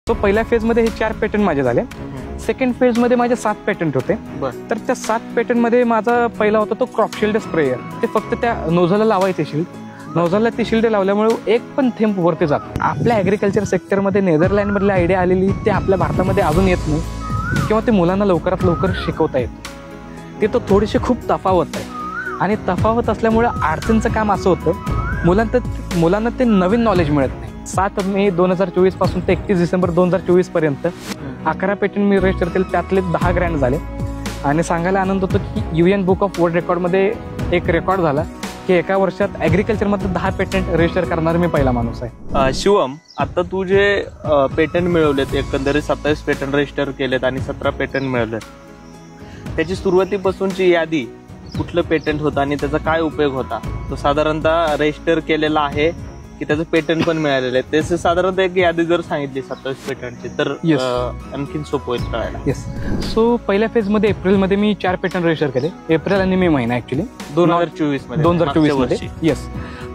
तो पहिल्या फेजमध्ये हे 4 पेटंट माझे झाले. सेकंड फेजमध्ये माझे 7 पेटंट होते. तर त्या 7 पेटंटमध्ये माझा पहिला होता तो क्रॉपशिल्ड स्प्रेयर. ते फक्त त्या नोझलला लावायचे शिल्ड. नोझलला ती शिल्ड लावल्यामुळे एक पण थेंब वरती जातो. आपल्या ॲग्रिकल्चर सेक्टरमध्ये नेदरलँडमधली आयडिया आलेली ते आपल्या भारतामध्ये अजून येत नाही किंवा ते मुलांना लवकरात लवकर शिकवता येतं. ते तर थोडीशी खूप तफावत आहे आणि तफावत असल्यामुळे अडचणीचं काम असं होतं मुलांना ते नवीन नॉलेज मिळत नाही. 7 मे 2024 पासून ते 31 डिसेंबर 2024 पर्यंत 11 पेटंट मी रजिस्टर केले. त्यातले 10 ग्रँड झाले आणि सांगायला आनंद होतो की UN बुक ऑफ वर्ल्ड रेकॉर्डमध्ये एक रेकॉर्ड झाला की एका वर्षात ॲग्रिकल्चरमध्ये 10 पेटंट रजिस्टर करणारा मी पहिला माणूस आहे. शिवम, आता तू जे पेटंट मिळवलेत, एकंदरीत 27 पेटंट रजिस्टर केलेत आणि 17 पेटंट मिळवलेत, त्याची सुरुवातीपासूनची यादी कुठलं पेटंट होतं आणि त्याचा काय उपयोग होता, तो साधारणतः रजिस्टर केलेला आहे की त्याचं पेटंट पण मिळालेलं आहे, त्याचं साधारणतः एक यादी जर सांगितली 27 पेटंटची तर आणखीन सोपं होईल कळायला. येस. सो पहिल्या फेजमध्ये एप्रिलमध्ये मी 4 पेटंट रजिस्टर केले. एप्रिल आणि मे महिना ॲक्च्युली 2024 मध्ये. येस.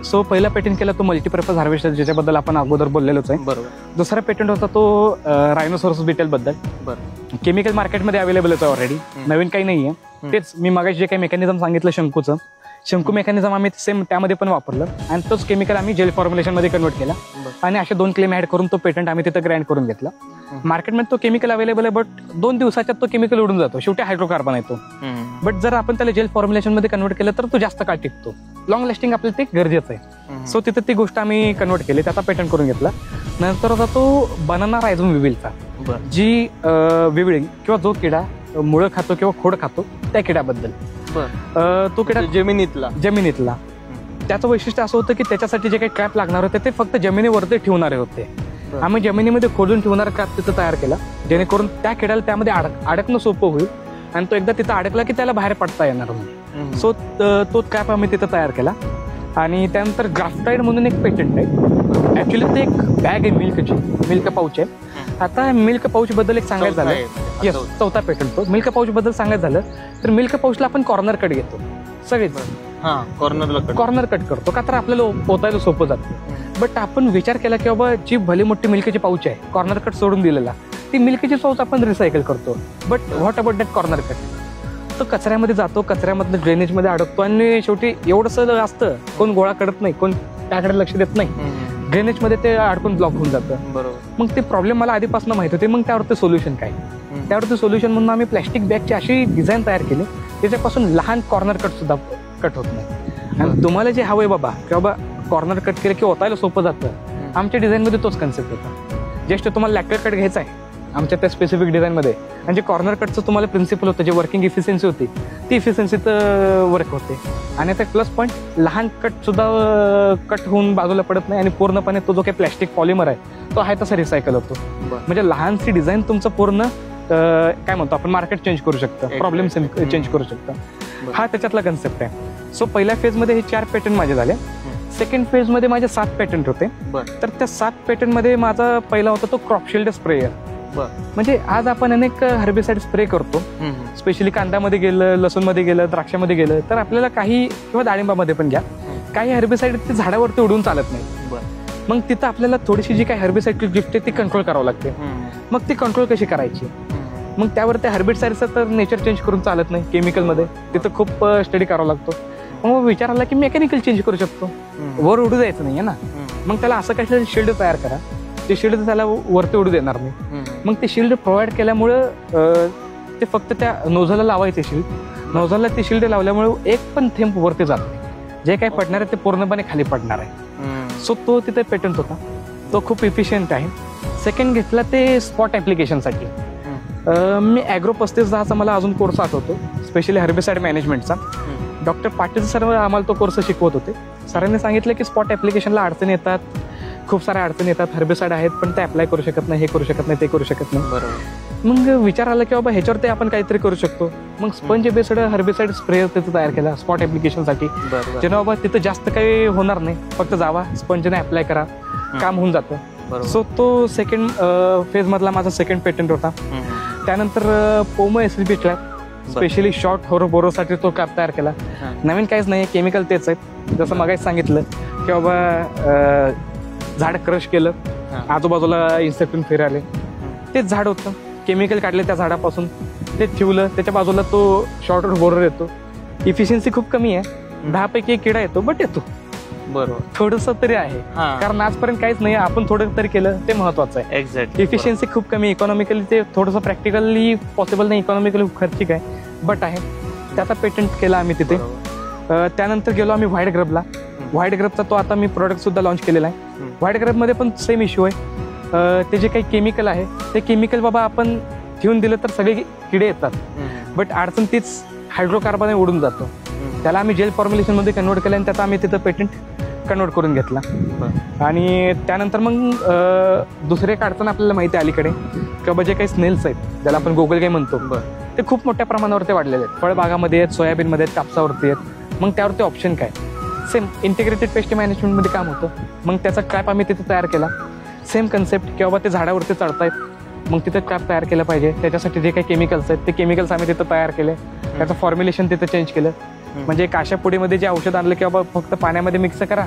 सो पहिला पेटंट केला तो मल्टीपर्पज हार्वेस्टर, ज्याच्याबद्दल आपण अगोदर बोललेलोच आहे. बरोबर. दुसरा पेटंट होता तो रायनोसॉरस बीटल बद्दल. बरं. केमिकल मार्केटमध्ये अवेलेबलच आहे ऑलरेडी, नवीन काही नाही आहे. तेच मी मागाशी जे काही मेकॅनिझम सांगितलं शंकू मेकॅनिझम आम्ही सेम त्यामध्ये पण वापरलं आणि तोच केमिकल आम्ही जेल फॉर्म्युलेशनमध्ये कन्वर्ट केला आणि असे 2 क्लेम ऍड करून तो पेटंट आम्ही तिथं ग्रँट करून घेतला. मार्केटमध्ये तो केमिकल अवेलेबल आहे, बट 2 दिवसाच्यात तो केमिकल उडून जातो. शेवटी हायड्रोकार्बन येतो. बट जर आपण त्याला जेल फॉर्म्युलेशनमध्ये कन्वर्ट केलं तर तो जास्त काळ टिकतो. लॉंग लास्टिंग आपल्याला ते गरजेचं आहे. सो तिथं ती गोष्ट आम्ही कन्वर्ट केली, त्याचा पेटंट करून घेतला. नंतर होता तो बनाना रायझोम विविलचा, जी विविळी किंवा जो किडा मुळं खातो किंवा खोड खातो त्या किड्याबद्दल. तो किडा जमिनीतला त्याचं वैशिष्ट्य असं होतं की त्याच्यासाठी जे काही ट्रॅप लागणार होते ते फक्त जमिनीवरती ठेवणारे होते. आम्ही जमिनीमध्ये खोदून ठेवणारा ट्रॅप तिथं तयार केला, जेणेकरून त्या किड्याला त्यामध्ये अडकणं सोपं होईल आणि तो एकदा तिथं अडकला की त्याला बाहेर पडता येणार नाही. सो तो ट्रॅप आम्ही तिथं तयार केला. आणि त्यानंतर ग्राफ्टाईड म्हणून एक पेटंट आहे. ऍक्च्युली ते एक बॅग आहे मिल्क पाऊच आहे. आता मिल्क पाऊच बद्दल एक सांगायचं झालं, येस, 4था पेटंट तो मिल्क पाऊच बद्दल सांगायचं झालं तर मिल्क पाऊचला आपण कॉर्नर कट घेतो सगळेच. कॉर्नर कट करतो का तर आपल्याला पोतायला सोपं जातं. बट आपण विचार केला की बाबा जी भली मोठी मिल्कची पाऊच आहे, कॉर्नर कट सोडून दिलेला, ती मिल्कची पाऊच आपण रिसायकल करतो. But what about that corner cut? तो कचऱ्यामध्ये जातो, कचऱ्यामधनं ड्रेनेजमध्ये अडकतो आणि शेवटी एवढंसं असतं, कोण गोळा करत नाही, कोण त्याकडे लक्ष देत नाही, ड्रेनेजमध्ये ते अडकून ब्लॉक होऊन जातं. बरोबर. मग ते प्रॉब्लेम मला आधीपासून माहित होते. मग त्यावरती सोल्युशन काय? त्यावरती सोल्युशन म्हणून आम्ही प्लॅस्टिक बॅगची अशी डिझाईन तयार केली त्याच्यापासून लहान कॉर्नर कट सुद्धा कट होत नाही. आणि तुम्हाला जे हवंय बाबा की बाबा कॉर्नर कट केलं की ओतायला सोपं जातं, आमच्या डिझाईनमध्ये तोच कन्सेप्ट होता. जस्ट तुम्हाला लॅटरल कट घ्यायचा आहे आमच्या त्या स्पेसिफिक डिझाईनमध्ये, आणि जे कॉर्नर कटचं तुम्हाला प्रिन्सिपल होतं, जे वर्किंग इफिशियन्सी होती ती इफिशियन्सीत वर्क होते. आणि आता प्लस पॉईंट लहान कट सुद्धा कट होऊन बाजूला पडत नाही आणि पूर्णपणे तो जो काही प्लॅस्टिक पॉलिमर आहे तो आहे तसा रिसायकल होतो. म्हणजे लहानशी डिझाईन तुमचं पूर्ण काय म्हणतो आपण मार्केट चेंज करू शकतं, प्रॉब्लेम चेंज करू शकतं. हा त्याच्यातला कन्सेप्ट आहे. सो पहिल्या फेजमध्ये हे 4 पेटंट माझे झाले. सेकंड फेजमध्ये माझे 7 पेटंट होते. तर त्या 7 पेटंटमध्ये माझा पहिला होता तो क्रॉपशिल्ड स्प्रेयर. म्हणजे आज आपण अनेक हर्बिसाइड स्प्रे करतो, स्पेशली कांद्यामध्ये गेलं, लसूणमध्ये गेलं, द्राक्षामध्ये गेलं तर आपल्याला काही किंवा डाळिंबामध्ये पण घ्या, काही हर्बिसाइड ते झाडावरती उडून चालत नाही. मग तिथं आपल्याला थोडीशी जी काही हर्बिसाइडची गिफ्ट आहे ती कंट्रोल करावं लागते. मग ती कंट्रोल कशी करायची? मग त्यावर त्या हर्बिसाइडचं तर नेचर चेंज करून चालत नाही, केमिकलमध्ये तिथं खूप स्टडी करावा लागतो. मग विचार आला की मेकॅनिकल चेंज करू शकतो, वर उडू द्यायचं नाही ना. मग त्याला असं काही शिल्ड तयार करा, ते शिल्ड त्याला वरती उडू देणार नाही. मग ते शिल्ड प्रोव्हाइड केल्यामुळं ते फक्त त्या नोझलला लावायचे शिल्ड. नोझलला ते शिल्ड लावल्यामुळे एक पण थेंब वरती जात नाही, जे काही पडणार आहे ते पूर्णपणे खाली पडणार आहे. सो तो तिथे पेटंट होता, तो खूप इफिशियंट आहे. सेकंड घेतला ते स्पॉट ऍप्लिकेशनसाठी. मी ॲग्रो 3510चा मला अजून कोर्स आठवतो, स्पेशली हर्बिसाइड मॅनेजमेंटचा. डॉक्टर पाटील सर आम्हाला तो कोर्स शिकवत होते. सरांनी सांगितलं की स्पॉट ॲप्लिकेशनला अडचणी येतात, खूप साऱ्या अडचणी येतात, हर्बिसाइड आहेत पण ते अप्लाय करू शकत नाही, हे करू शकत नाही, ते करू शकत नाही. मग विचार आला की बाबा ह्याच्यावरती आपण काहीतरी करू शकतो. मग स्पंज बेस्ड हर्बिसाइड स्प्रेयर तिथं तयार केला स्पॉट ॲप्लिकेशनसाठी, जेव्हा बाबा तिथं जास्त काही होणार नाही, फक्त जावा स्पंजने अप्लाय करा, काम होऊन जातं. सो तो सेकंड फेज मधला माझा सेकंड पेटंट होता. त्यानंतर पोमो SLB ट्रॅप, स्पेशली शॉर्ट होरोबोरोसाठी तो ट्रॅप तयार केला. नवीन काहीच नाही, केमिकल तेच आहेत. जसं मगाच सांगितलं की बाबा झाड क्रश केलं, आजूबाजूला इन्सेक्टून फिरायले, तेच झाड होतं, केमिकल काढले त्या झाडापासून, ते ठेवलं, त्याच्या बाजूला तो शॉर्ट रूट बोरर येतो. इफिशियन्सी खूप कमी आहे, 10 पैकी 1 किडा येतो, बट येतो. बरोबर. थोडस तरी आहे, कारण आजपर्यंत काहीच नाही, आपण थोडं तरी केलं ते महत्वाचं आहे. एक्झॅक्टली. इफिशियन्सी खूप कमी, इकॉनॉमिकली ते थोडंसं प्रॅक्टिकली पॉसिबल नाही, इकॉनॉमिकली खर्चिक आहे, बट आहे. त्याचा पेटंट केला आम्ही तिथे. त्यानंतर गेलो आम्ही व्हाईट ग्रबला. व्हाईट ग्रबचा तो आता मी प्रोडक्ट सुद्धा लॉन्च केलेला आहे. व्हाईट ग्रबमध्ये पण सेम इश्यू आहे. ते जे काही केमिकल आहे ते केमिकल बाबा आपण ठेवून दिलं तर सगळे किडे येतात, बट अडचण तीच हायड्रोकार्बन उडून जातो. त्याला आम्ही जेल फॉर्म्युलेशन मध्ये कन्वर्ट केलं आणि त्याचा आम्ही तिथं पेटंट कन्वर्ट करून घेतला. आणि त्यानंतर मग दुसरे एक अडचण आपल्याला माहिती आहे अलीकडे, किंवा जे काही स्नेल्स आहेत ज्याला आपण गोगलगाई म्हणतो, ते खूप मोठ्या प्रमाणावरती वाढलेले आहेत. फळबागामध्ये आहेत, सोयाबीनमध्ये आहेत, कापसावरती आहेत. मग त्यावरती ऑप्शन काय? सेम इंटिग्रेटेड पेस्ट मॅनेजमेंटमध्ये काम होतं. मग त्याचा ट्रॅप आम्ही तिथे तयार केला. सेम कन्सेप्ट, किंवा ते झाडावरती चढतायत, मग तिथे ट्रॅप तयार केलं पाहिजे. त्याच्यासाठी जे काही केमिकल्स आहेत ते केमिकल्स आम्ही तिथं तयार केले. त्याचं फॉर्म्युलेशन तिथं चेंज केलं. म्हणजे एक अशा पुडीमध्ये जे औषध आणलं की बाबा फक्त पाण्यामध्ये मिक्स करा,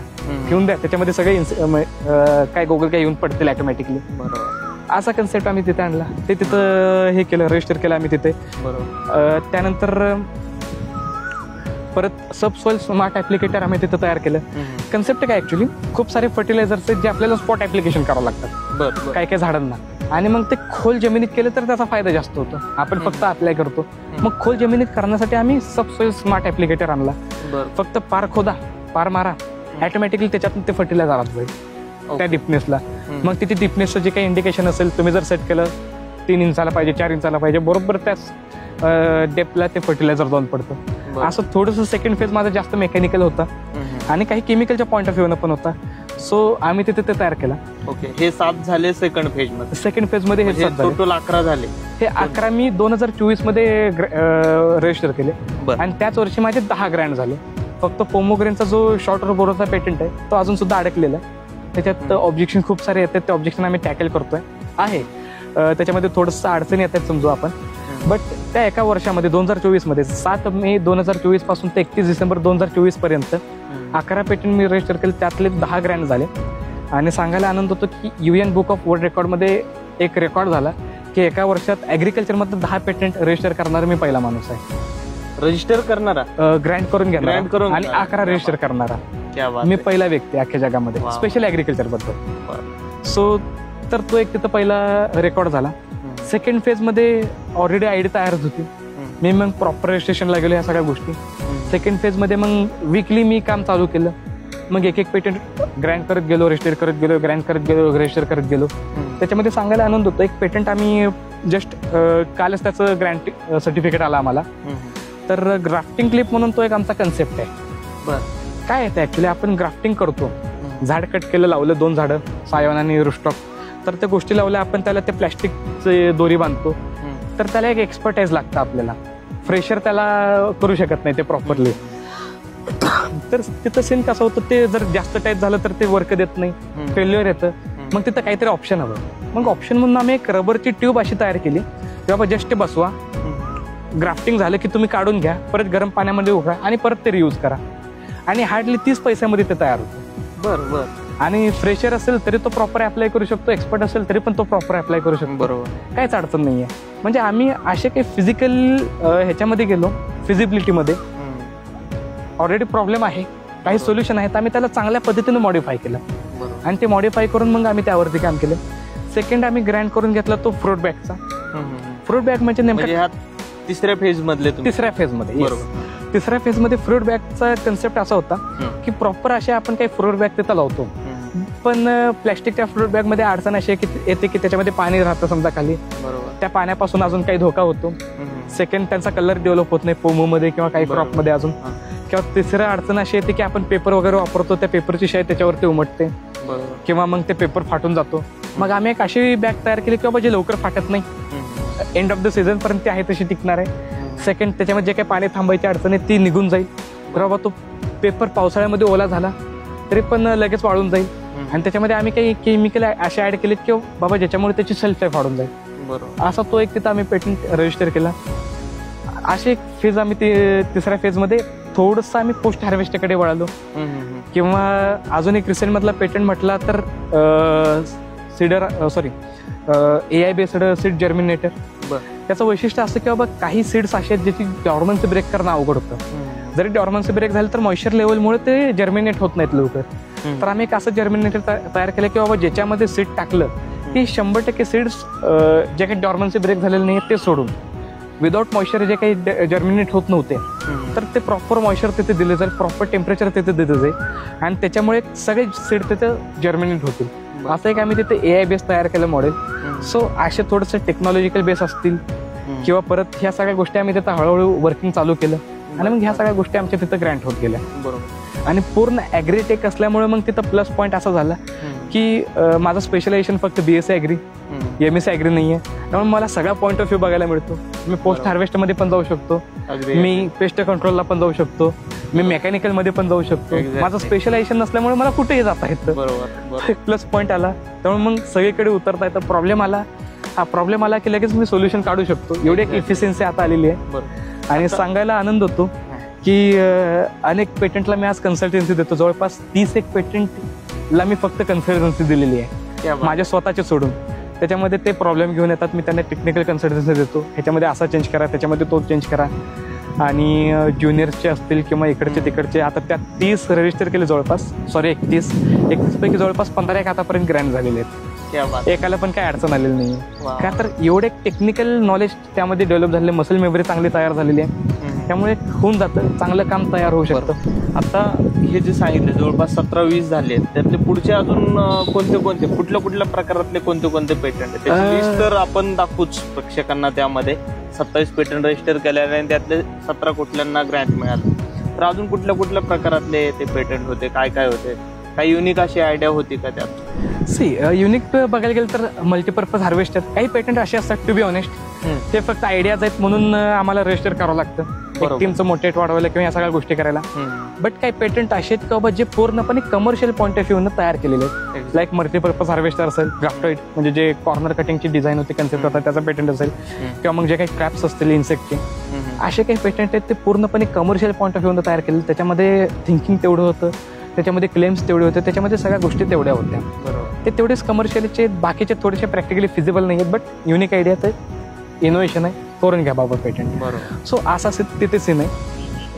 घेऊन द्या, त्याच्यामध्ये सगळे काय गोगलगाई येऊन पडतील ऑटोमॅटिकली. असा कन्सेप्ट आम्ही तिथे आणला. ते तिथं हे केलं, रजिस्टर केलं आम्ही तिथे. त्यानंतर परत सबसॉइल स्मार्ट ऍप्लिकेटर आम्ही तिथं तयार केलं. कन्सेप्ट काय ऍक्च्युली, खूप सारे फर्टिलायझर्स आहेत जे आपल्याला स्पॉट ऍप्लिकेशन करावं लागतात काय काय झाडांना, आणि मग ते खोल जमिनीत केलं तर त्याचा फायदा जास्त होतो. आपण फक्त अप्लाय करतो. मग खोल जमिनीत करण्यासाठी आम्ही सबसॉइल स्मार्ट ऍप्लिकेटर आणला. फक्त पार खोदा, पार मारा, ऑटोमॅटिकली त्याच्यातून ते फर्टिलायझर आत जाईल त्या डिपनेसला. मग तिथे डिपनेसचं जे काही इंडिकेशन असेल, तुम्ही जर सेट केलं 3 इंचाला पाहिजे, 4 इंचाला पाहिजे, बरोबर त्याच डेपला ते फर्टिलायझर जाऊन पडतं. असं थोडंसं सेकंड फेज माझा जास्त मेकॅनिकल होता आणि काही केमिकलच्या पॉईंट ऑफ व्ह्यूनं पण होता. सो आम्ही तिथे ते तयार केला. ओके. हे 7 झाले सेकंड फेज मध्ये. सेकंड फेज मध्ये हे टोटल 11 झाले. हे 11 मी 2024 मध्ये रजिस्टर केले आणि त्याच वर्षी माझे 10 ग्रँड झाले. फक्त पोमोग्रेनचा जो शॉर्ट बोरोचा पेटंट आहे तो अजून सुद्धा अडकलेला आहे. त्याच्यात ऑब्जेक्शन खूप सारे येतात, ते ऑब्जेक्शन आम्ही टॅकल करतोय. त्याच्यामध्ये थोडंसं अडचणी येतात समजू आपण, बट त्या एका वर्षामध्ये 2024 मध्ये 7 मे 2024 पासून ते 31 डिसेंबर 2024 पर्यंत 11 पेटंट मी रजिस्टर केले. त्यातले 10 ग्रँड झाले. आणि सांगायला आनंद होतो की UN बुक ऑफ वर्ल्ड रेकॉर्डमध्ये एक रेकॉर्ड झाला की एका वर्षात ऍग्रिकल्चरमध्ये 10 पेटंट रजिस्टर करणारा मी पहिला माणूस आहे. रजिस्टर करणारा, ग्रँड करून घेणारा आणि 11 रजिस्टर करणारा मी पहिला व्यक्ती अख्ख्या जगामध्ये स्पेशल ऍग्रिकल्चर बद्दल. सो तर तो एक तिथं पहिला रेकॉर्ड झाला. सेकंड फेज मध्ये ऑलरेडी आयडी तयारच होती. मी मग प्रॉपर रजिस्ट्रेशनला गेलो या सगळ्या गोष्टी. सेकंड फेज मध्ये मग वीकली मी काम चालू केलं. मग एक पेटंट ग्रँड करत गेलो, रजिस्टर करत गेलो, ग्रँड करत गेलो, रजिस्टर करत गेलो. त्याच्यामध्ये सांगायला आनंद होतो, एक पेटंट आम्ही जस्ट कालच त्याचं ग्रँड सर्टिफिकेट आला आम्हाला. तर ग्राफ्टिंग क्लिप म्हणून तो एक आमचा कन्सेप्ट आहे. काय येतं ऍक्च्युली, आपण ग्राफ्टिंग करतो, झाड कट केलं, लावलं 2 झाडं, सायॉन आणि रुस्टॉक, तर त्या गोष्टी लावल्या आपण, त्याला ते प्लॅस्टिकचे दोरी बांधतो. तर त्याला एक एक्सपर्टाईज लागतं आपल्याला, फ्रेशर त्याला करू शकत नाही ते प्रॉपरली. तर तिथं सीन कसं होतं, ते जर जास्त टाईट झालं तर ते वर्क देत नाही, फेल्युअर येतं. मग तिथं काहीतरी ऑप्शन हवं. मग ऑप्शन म्हणून आम्ही एक रबरची ट्यूब अशी तयार केली की बाबा जस्ट बसवा, ग्राफ्टिंग झालं की तुम्ही काढून घ्या, परत गरम पाण्यामध्ये उघडा आणि परत ते रियूज करा. आणि हार्डली 30 पैशामध्ये ते तयार होतं. बरोबर. आणि फ्रेशर असेल तरी तो प्रॉपर अप्लाय करू शकतो, एक्सपर्ट असेल तरी पण तो प्रॉपर अप्लाय करू शकतो. बरोबर. काहीच अडचण नाहीये. म्हणजे आम्ही असे काही फिजिकल ह्याच्यामध्ये गेलो, फिजिबिलिटीमध्ये ऑलरेडी प्रॉब्लेम आहे, काही सोल्युशन आहेत, आम्ही त्याला चांगल्या पद्धतीने मॉडिफाय केलं आणि ते मॉडिफाय करून मग आम्ही त्यावरती काम केलं. सेकंड आम्ही ग्रँड करून घेतला तो फ्रूट बॅगचा. फ्रूट बॅग म्हणजे नेमका तिसऱ्या फेज मधले. तिसऱ्या फेजमध्ये. तिसऱ्या फेजमध्ये फ्रूट बॅगचा कन्सेप्ट असा होता की प्रॉपर असे आपण काही फ्रूट बॅग तिथं लावतो, पण प्लॅस्टिकच्या फ्रूट बॅग मध्ये अडचण अशी येते की त्याच्यामध्ये पाणी राहतं समजा खाली, त्या पाण्यापासून अजून काही धोका होतो. सेकंड, त्यांचा कलर डेव्हलप होत नाही पोमोमध्ये किंवा काही क्रॉप मध्ये अजून. किंवा तिसरं अडचण अशी येते की आपण पेपर वगैरे वापरतो, त्या पेपरची शाई त्याच्यावरती उमटते किंवा मग ते पेपर फाटून जातो. मग आम्ही एक अशी बॅग तयार केली की बाबा जे लवकर फाटत नाही, एंड ऑफ द सीझन पर्यंत ती आहे तशी टिकणार आहे. सेकंड, त्याच्यामध्ये जे काही पाणी थांबायची अडचण आहे ती निघून जाईल. तर बाबा तो पेपर पावसाळ्यामध्ये ओला झाला तरी पण लगेच वाळून जाईल. आणि त्याच्यामध्ये आम्ही काही केमिकल असे ऍड केलेत की बाबा ज्याच्यामुळे त्याची सेल्फ लाईफ वाढून जाईल. असा तो एक तिथं आम्ही पेटंट रजिस्टर केला. अशी एक फेज आम्ही तिसऱ्या फेजमध्ये थोडंसं आम्ही पोस्ट हार्वेस्टकडे वळालो. किंवा अजून एक रिसेंट मधला पेटंट म्हटला तर AI बेस्ड सीड जर्मिनेटर. बर. त्याचं वैशिष्ट्य असं की बाबा काही सीड्स असे आहेत ज्याची डॉर्मन्सी ब्रेक करणं अवघड होतं. जरी डॉर्मन्सी ब्रेक झालं तर मॉइश्चर लेवलमुळे ते जर्मिनेट होत नाहीत लवकर. तर आम्ही एक असं जर्मिनेटर तयार केलं की बाबा ज्याच्यामध्ये सीड टाकलं की 100% सीड्स जे काही डॉर्मन्सी ब्रेक झालेले नाही ते सोडून विदाउट मॉइश्चर जे काही जर्मिनेट होत नव्हते तर ते प्रॉपर मॉइश्चर तिथे दिले जाईल, प्रॉपर टेम्परेचर तिथे दिलं जाईल आणि त्याच्यामुळे सगळे सीड तिथे जर्मिनेट होतील. असं एक आम्ही तिथे AI बेस तयार केलं मॉडेल. सो असे थोडंसं टेक्नॉलॉजिकल बेस असतील किंवा परत ह्या सगळ्या गोष्टी आम्ही तिथं हळूहळू वर्किंग चालू केलं आणि मग ह्या सगळ्या गोष्टी आमच्या तिथं ग्रँट होत गेल्या. बरोबर. आणि पूर्ण ॲग्रीटेक असल्यामुळे मग तिथं प्लस पॉईंट असा झाला की माझं स्पेशलायझेशन फक्त BSc ॲग्री, MSc ॲग्री नाहीये. त्यामुळे मला सगळा पॉईंट ऑफ व्ह्यू बघायला मिळतो. मी पोस्ट हार्वेस्ट मध्ये पण जाऊ शकतो, मी पेस्ट कंट्रोलला पण जाऊ शकतो, मी मेकॅनिकल मध्ये पण जाऊ शकतो. माझं स्पेशलायझेशन नसल्यामुळे मला कुठेही जाता येतं. एक प्लस पॉईंट आला. त्यामुळे मग सगळीकडे उतरता येतं. प्रॉब्लेम आला की लगेच मी सोल्युशन काढू शकतो. एवढी एक इफिशियन्सी आता आलेली आहे. आणि सांगायला आनंद होतो की अनेक पेटंटला मी आज कन्सल्टन्सी देतो. जवळपास 31 पेटंटला मी फक्त कन्सल्टन्सी दिलेली आहे माझ्या स्वतःचे सोडून. त्याच्यामध्ये ते प्रॉब्लेम घेऊन येतात, मी त्यांना टेक्निकल कन्सल्टन्सी देतो. ह्याच्यामध्ये असा चेंज करा, त्याच्यामध्ये तो चेंज करा. आणि ज्युनियरचे असतील किंवा इकडचे तिकडचे आता त्यात 30 रजिस्टर केले जवळपास, 31 पैकी जवळपास 15 एक आतापर्यंत ग्रँट झालेले आहेत. एकाला पण काय अडचण आलेली नाही. का तर एवढे टेक्निकल नॉलेज त्यामध्ये डेव्हलप झालेले, मसल मेमरी चांगली तयार झालेली आहे. त्यामुळे होऊन जातं, चांगलं काम तयार होऊ शकतं. आता हे जे सांगितले जवळपास 17-20 झाले, त्यातले पुढचे अजून कोणते कुठल्या प्रकारातले कोणते पेटंट आहेत त्याची लिस्ट तर आपण दाखवूच प्रेक्षकांना. त्यामध्ये 27 पेटंट रजिस्टर केलेले आणि त्यातले 17 कुठल्यांना ग्रँट मिळाले. तर अजून कुठल्या प्रकारातले ते पेटंट होते, काय होते, काही युनिक अशी आयडिया होती का त्यात? युनिक बघायला गेलं तर मल्टीपर्पज हार्वेस्टर. काही पेटंट असे असतात टू बी ऑनेस्ट ते फक्त आयडियाज आहेत म्हणून आम्हाला रजिस्टर करावं लागतं टीमचं मोटिवेट वाढवायला किंवा या सगळ्या गोष्टी करायला. बट काही पेटंट असे आहेत का जे पूर्णपणे कमर्शियल पॉईंट ऑफ व्ह्यू तयार केलेले आहेत. लाईक मल्टीपर्पज हार्वेस्टर असेल, ग्राफ्टॉइड म्हणजे जे कॉर्नर कटिंगची डिझाईन होती, कन्सेप्ट होता त्याचा पेटंट असेल, किंवा मग जे काही क्रॅप्स असतील इन्सेक्टचे, असे काही पेटंट आहेत ते पूर्णपणे कमर्शियल पॉईंट ऑफ व्ह्यू तयार केले. त्याच्यामध्ये थिंकिंग तेवढं होतं, त्याच्यामध्ये क्लेम्स तेवढे होते, त्याच्यामध्ये सगळ्या गोष्टी तेवढ्या होत्या. ते तेवढेच कमर्शियलचे, बाकीचे थोडेसे प्रॅक्टिकली फिजिबल नाही आहेत. बट युनिक आयडिया तर इनोव्हेशन आहे, करून घ्या बाबा पेटंट. सो असा तिथे सीन आहे.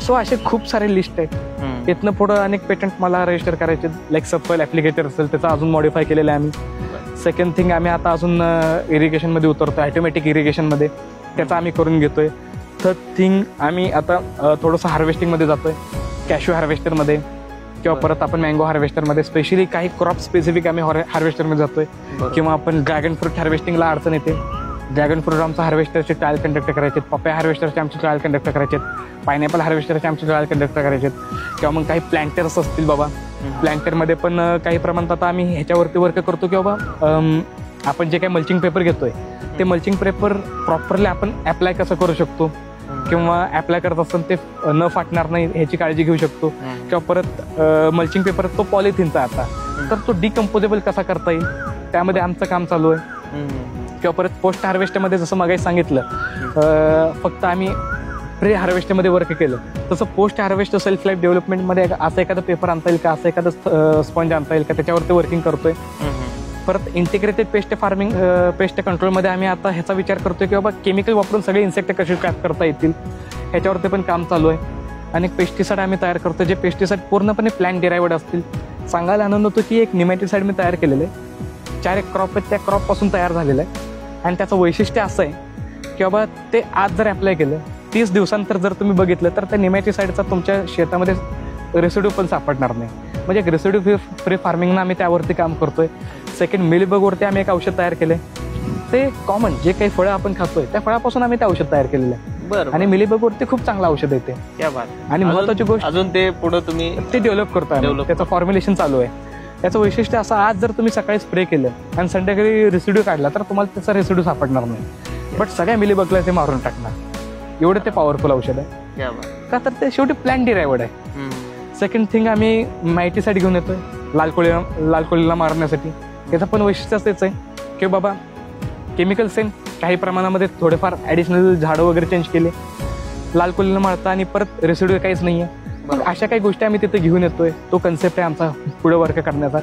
सो असे खूप सारे लिस्ट आहेत. इथनं पुढं अनेक पेटंट मला रजिस्टर करायचे. लाईक सबसॉइल ॲप्लिकेटर असेल त्याचा अजून मॉडिफाय केलेलं आहे आम्ही. सेकंड थिंग आम्ही आता अजून इरिगेशनमध्ये उतरतोय, ऑटोमॅटिक इरिगेशनमध्ये, त्याचा आम्ही करून घेतोय. थर्ड थिंग आम्ही आता थोडंसं हार्वेस्टिंगमध्ये जातोय, कॅश्यू हार्वेस्टरमध्ये किंवा परत आपण मँगो हार्वेस्टरमध्ये. स्पेशली काही क्रॉप स्पेसिफिक आम्ही हार्वेस्टरमध्ये जातोय. किंवा आपण ड्रॅगन फ्रूट हार्वेस्टिंगला अडचण येते, ड्रॅगन फ्रूट आमचं हार्वेस्टरचे ट्रायल कंडक्ट करायचे, पपया हार्वेस्टरचे आमचे ट्रायल कंडक्ट करायचे, पायनॅपल हार्वेस्टरचे आमचे ट्रायल कंडक्ट करायचे. किंवा मग काही प्लॅन्टर्स असतील बाबा, प्लॅन्टरमध्ये पण काही प्रमाणात आता आम्ही ह्याच्यावरती वर्क करतो की बाबा आपण जे काही मल्चिंग पेपर घेतोय ते मल्चिंग पेपर प्रॉपरली आपण अप्लाय कसं करू शकतो, किंवा अप्लाय करत असताना ते न फाटणार नाही ह्याची काळजी घेऊ शकतो. किंवा परत मल्चिंग पेपर तो पॉलिथिनचा आता, तर तो डिकम्पोजेबल कसा करता येईल त्यामध्ये आमचं काम चालू आहे. किंवा परत पोस्ट हार्वेस्टमध्ये जसं मगाशी सांगितलं फक्त आम्ही प्री हार्वेस्टमध्ये वर्क केलं, तसं पोस्ट हार्वेस्ट सेल्फ लाईफ डेव्हलपमेंटमध्ये असं एखादा पेपर आणता येईल का, असं एखादं स्पंज आणता येईल का, त्याच्यावरती वर्किंग करतोय. परत इंटिग्रेटेड पेस्ट कंट्रोलमध्ये आम्ही आता ह्याचा विचार करतोय की बाबा केमिकल वापरून सगळे इन्सेक्ट कसे ट्रॅप करता येतील, ह्याच्यावरती पण काम चालू आहे. आणि पेस्टिसाईड आम्ही तयार करतो, जे पेस्टिसाईड पूर्णपणे प्लॅन्ट डिरायव्ड असतील. सांगायला आनंद होतो की एक निमॅटिसाईड मी तयार केलेलं आहे, 4 एक क्रॉप आहेत, त्या क्रॉपपासून तयार झालेलं आहे. आणि त्याचं वैशिष्ट्य असं आहे की बाबा ते आज जर अप्लाय केलं 30 दिवसांतर जर तुम्ही बघितलं तर त्या निमॅटिसाईडचा तुमच्या शेतामध्ये रेसिड्यू पण सापडणार नाही. म्हणजे एक रेसिड्यू फ्री फार्मिंगनं आम्ही त्यावरती काम करतोय. सेकंड मिलीबगवरती आम्ही एक औषध तयार केलंय. ते कॉमन जे काही फळं आपण खातोय त्या फळापासून आम्ही ते औषध तयार केलेलं आहे. आणि मिलीबगवरती खूप चांगलं औषध येते. आणि महत्वाची गोष्ट अजून ते पुढे तुम्ही ते डेव्हलप करतोय, त्याचं फॉर्म्युलेशन चालू आहे. त्याचं वैशिष्ट्य असं, आज जर तुम्ही सकाळी स्प्रे केलं आणि संध्याकाळी रेसिड्यू काढला तर तुम्हाला त्याचा रेसिड्यू सापडणार नाही. बट सगळ्या मिलीबगला ते मारून टाकणार, एवढं ते पॉवरफुल औषध आहे. का तर ते शेवटी प्लॅन्ट डिरायव्ड आहे. सेकंड थिंग आम्ही मायटीसाईड घेऊन येतोय लालकोळीला मारण्यासाठी. त्याचं पण वैशिष्ट्य तेच आहे की बाबा केमिकल सेम काही प्रमाणामध्ये थोडेफार ॲडिशनल झाडं वगैरे चेंज केले, लालकोळीला मारता आणि परत रेसिड्यू काहीच नाही आहे. मग अशा काही गोष्टी आम्ही तिथे घेऊन येतोय. तो कन्सेप्ट आहे आमचा पुढे वर्क करण्याचा.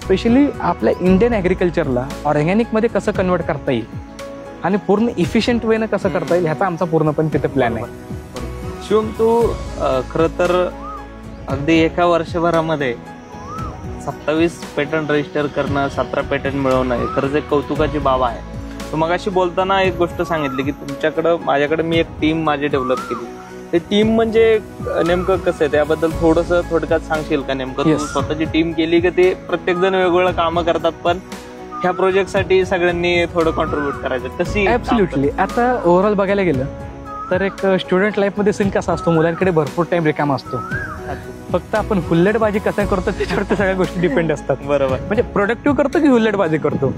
स्पेशली आपल्या इंडियन ॲग्रिकल्चरला ऑर्गॅनिकमध्ये कसं कन्वर्ट करता येईल आणि पूर्ण इफिशियंट वेनं कसं करता येईल ह्याचा आमचा पूर्णपणे तिथे प्लॅन आहे. शिवम, तू खरं तर अगदी एका वर्षभरामध्ये 27 पेटंट रजिस्टर करणं, 17 पेटंट मिळवणं हे खरंच एक कौतुकाची बाब आहे. तू मगाशी बोलताना एक गोष्ट सांगितली की माझ्याकडे मी एक टीम माझी डेव्हलप केली. ते टीम म्हणजे नेमकं कसं आहे त्याबद्दल थोडंसं थोडक्यात सांगशील का? नेमकं तू स्वतःची टीम केली की ते प्रत्येक जण वेगवेगळं कामं करतात, पण ह्या प्रोजेक्टसाठी सगळ्यांनी थोडं कॉन्ट्रीब्युट करायचं कशी? ॲब्सोल्युटली. आता ओव्हरऑल बघायला गेलं तर एक स्टुडंट लाईफमध्ये सीन कसा असतो, मुलांकडे भरपूर टाइम रिकामा असतो. फक्त आपण हुल्लडबाजी कसं करतो त्याच्यावरती सगळ्या गोष्टी डिपेंड असतात. बरोबर. म्हणजे प्रोडक्टिव्ह करतो की हुल्लडबाजी करतो.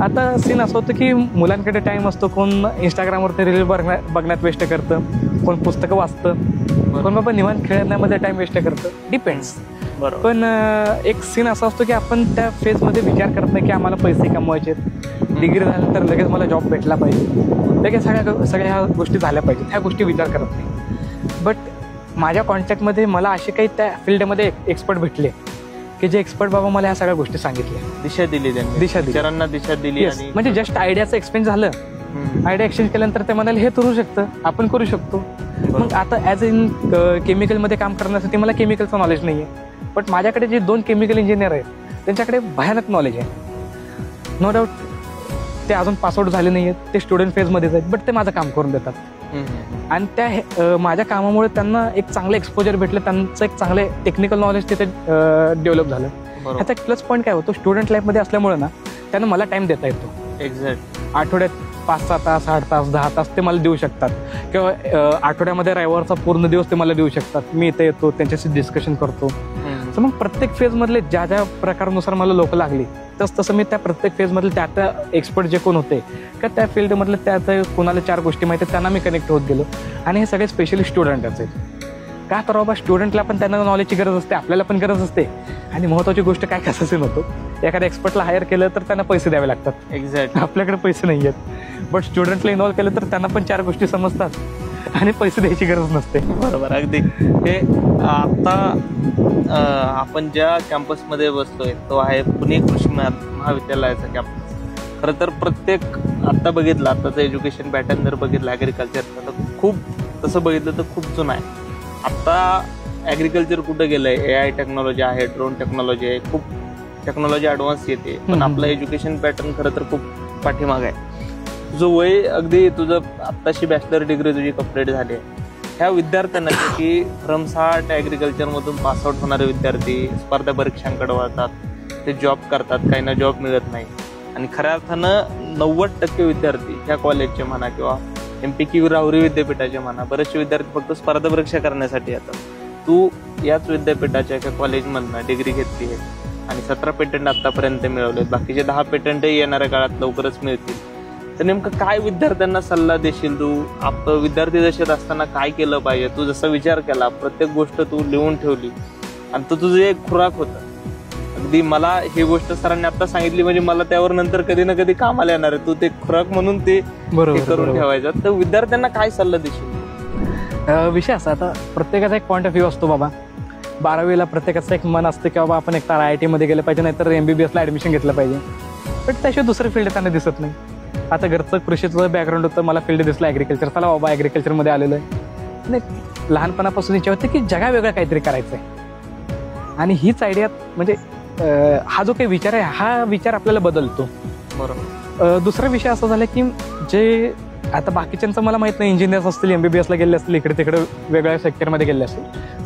आता सीन असं होतं की मुलांकडे टाइम असतो, कोण इंस्टाग्रामवरती रील बघण्यात वेस्ट करतं, कोण पुस्तकं वाचतं, कोण बाबा निवांत खेळण्यामध्ये टाइम वेस्ट करतं, डिपेंड्स. पण एक सीन असा असतो की आपण त्या फेजमध्ये विचार करत नाही की आम्हाला पैसे कमवायचे, डिग्री झाल्यानंतर लगेच मला जॉब भेटला पाहिजे, लगेच सगळ्या ह्या गोष्टी झाल्या पाहिजेत, ह्या गोष्टी विचार करत नाही. बट माझ्या कॉन्टॅक्टमध्ये मला असे काही त्या फील्डमध्ये एक्सपर्ट भेटले की जे एक्सपर्ट बाबा मला ह्या सगळ्या गोष्टी सांगितल्या, दिशा दिली, विचारांना दिशा दिली. म्हणजे जस्ट आयडियाचं एक्सचेंज झालं, आयडिया एक्सचेंज केल्यानंतर ते म्हणाले हे करू शकतं, आपण करू शकतो. मग आता ॲज इन केमिकलमध्ये काम करण्यासाठी मला केमिकलचं नॉलेज नाही आहे, बट माझ्याकडे जे 2 केमिकल इंजिनियर आहेत त्यांच्याकडे भयानक नॉलेज आहे. नो डाऊट ते अजून पासआउट झाले नाही आहेत, ते स्टुडंट फेजमध्येच आहेत, बट ते माझं काम करून देतात. आणि त्या माझ्या कामामुळे त्यांना एक चांगलं एक्सपोजर भेटलं, त्यांचं एक चांगले टेक्निकल नॉलेज तिथे डेव्हलप झालं. ह्याचा एक प्लस पॉईंट काय होतो, स्टुडंट लाईफमध्ये असल्यामुळे ना त्यांना मला टाइम देता येतो. एक्झॅक्ट. आठवड्यात 5-6 तास, 8 तास, 10 तास ते मला देऊ शकतात, किंवा आठवड्यामध्ये रविवारचा पूर्ण दिवस ते मला देऊ शकतात. मी इथे येतो, त्यांच्याशी डिस्कशन करतो. तर मग प्रत्येक फेजमधले ज्या ज्या प्रकारानुसार मला लोक लागली तसं मी त्या प्रत्येक फेजमधले त्या एक्सपर्ट जे कोण होते का त्या फील्डमधले त्या कोणाला 4 गोष्टी माहिती आहेत त्यांना मी कनेक्ट होत गेलो. आणि हे सगळे स्पेशली स्टुडंटच आहेत. का तर बाबा स्टुडंटला पण त्यांना नॉलेजची गरज असते, आपल्याला पण गरज असते. आणि महत्त्वाची गोष्ट काय कसं नव्हतो, एखाद्या एक्सपर्टला हायर केलं तर त्यांना पैसे द्यावे लागतात. एक्झॅक्ट. आपल्याकडे पैसे नाही आहेत, बट स्टुडंटला इन्व्हॉल्व केलं तर त्यांना पण 4 गोष्टी समजतात आणि पैसे द्यायची गरज नसते. बरोबर. अगदी. हे आता आपण ज्या कॅम्पसमध्ये बसतोय तो आहे पुणे कृषी महाविद्यालयाचा कॅम्पस. खरं तर प्रत्येक आता बघितलं, आताचं एज्युकेशन पॅटर्न जर बघितलं ॲग्रिकल्चरचं तर खूप तसं बघितलं तर खूप जुनं आहे. आता ॲग्रिकल्चर कुठं गेलंय, AI टेक्नॉलॉजी आहे, ड्रोन टेक्नॉलॉजी आहे, खूप टेक्नॉलॉजी ॲडव्हान्स येते, पण आपलं एज्युकेशन पॅटर्न खरं तर खूप पाठीमाग आहे. तुझं वय अगदी तुझं आत्ताशी बॅचलर डिग्री तुझी कंप्लीट झाली आहे. ह्या विद्यार्थ्यांना की भरमसाठ ॲग्रिकल्चरमधून पासआउट होणारे विद्यार्थी स्पर्धा परीक्षांकडे वळतात, ते जॉब करतात, काहींना जॉब मिळत नाही. आणि खऱ्या अर्थानं 90% विद्यार्थी ह्या कॉलेजचे म्हणा किंवा MPQ राहुरी विद्यापीठाचे म्हणा, बरेचसे विद्यार्थी फक्त स्पर्धा परीक्षा करण्यासाठी येतात. तू याच विद्यापीठाच्या एका कॉलेजमधनं डिग्री घेतली आहे आणि 17 पेटंट आतापर्यंत मिळवलेत, बाकीचे 10 पेटंटही येणाऱ्या काळात लवकरच मिळतील. तर नेमकं काय विद्यार्थ्यांना सल्ला देशील तू? आपलं विद्यार्थी दशेत असताना काय केलं पाहिजे? तू जसा विचार केला, प्रत्येक गोष्ट तू लिहून ठेवली आणि तो तुझं एक खुराक होतं. अगदी मला ही गोष्ट सरांनी आता सांगितली म्हणजे मला त्यावर नंतर कधी ना कधी कामाला येणार आहे. तू ते खुराक म्हणून ते करून ठेवायचं. तर विद्यार्थ्यांना काय सल्ला देशील? विषय असा, आता प्रत्येकाचा एक पॉईंट ऑफ व्ह्यू असतो बाबा. 12वीला प्रत्येकाचं एक मन असतं की बाबा आपण एक तर IIT मध्ये गेलं पाहिजे, नाहीतर MBBSला ऍडमिशन घेतलं पाहिजे. पण त्याशिवाय दुसरं फील्ड त्यांना दिसत नाही. आता घरचं कृषीचं बॅकग्राऊंड होतं, मला फील्ड दिसलं ॲग्रिकल्चर, चला बाबा ॲग्रिकल्चरमध्ये आलेलं आहे. नाही, लहानपणापासून इच्छा होते की जगा वेगळं काहीतरी करायचं आहे. आणि हीच आयडिया म्हणजे हा जो काही विचार आहे हा विचार आपल्याला बदलतो. बरोबर. दुसरा विषय असा झाला की जे आता बाकीच्यांचं मला माहित नाही, इंजिनियर्स असतील, MBBSला गेले असतील, इकडे तिकडे वेगळ्या सेक्टरमध्ये गेले असतील,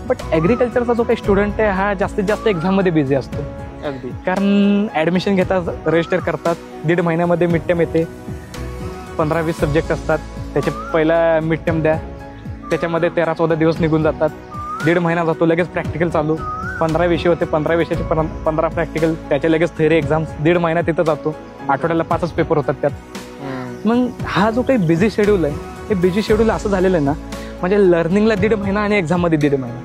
बट ॲग्रिकल्चरचा जो काही स्टुडंट आहे हा जास्तीत जास्त एक्झाममध्ये बिझी असतो. अगदी. कारण ॲडमिशन घेतात, रजिस्टर करतात, 1.5 महिन्यामध्ये मिड टर्म येते, 15-20 सब्जेक्ट असतात, त्याचे पहिला मिड टर्म द्या, त्याच्यामध्ये 13-14 दिवस निघून जातात, 1.5 महिना जातो, लगेच प्रॅक्टिकल चालू, 15 विषय होते, 15 विषयाचे 15 प्रॅक्टिकल, त्याचे लगेच थेअरी एक्झाम्स, 1.5 महिना तिथं जातो, आठवड्याला 5च पेपर होतात त्यात. मग हा जो काही बिझी शेड्यूल आहे, हे बिझी शेड्यूल असं झालेलं आहे ना, म्हणजे लर्निंगला 1.5 महिना आणि एक्झाममध्ये 1.5 महिना.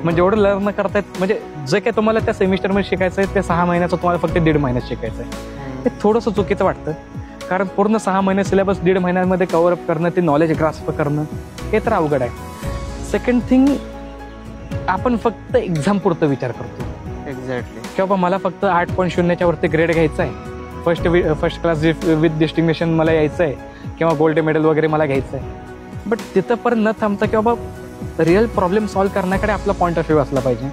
म्हणजे एवढं लर्न करतायत, म्हणजे जे काय तुम्हाला त्या सेमिस्टरमध्ये शिकायचं आहे ते 6 महिन्याचं तुम्हाला फक्त 1.5 महिन्यात शिकायचं आहे. हे थोडंसं चुकीचं वाटतं, कारण पूर्ण 6 महिने सिलेबस 1.5 महिन्यामध्ये कव्हर अप करणं, ते नॉलेज ग्रास्प करणं हे तर अवघड आहे. सेकंड थिंग, आपण फक्त एक्झाम पुरतं विचार करतो. एक्झॅक्टली. बाबा मला फक्त 8.0च्या वरती ग्रेड घ्यायचा आहे, फर्स्ट क्लास विथ डिस्टिंग्नेशन मला यायचं आहे किंवा गोल्ड मेडल वगैरे मला घ्यायचं आहे. बट तिथं पण न थांबता की बाबा रिअल प्रॉब्लेम सॉल्व्ह करण्याकडे आपला पॉईंट ऑफ व्ह्यू असला पाहिजे.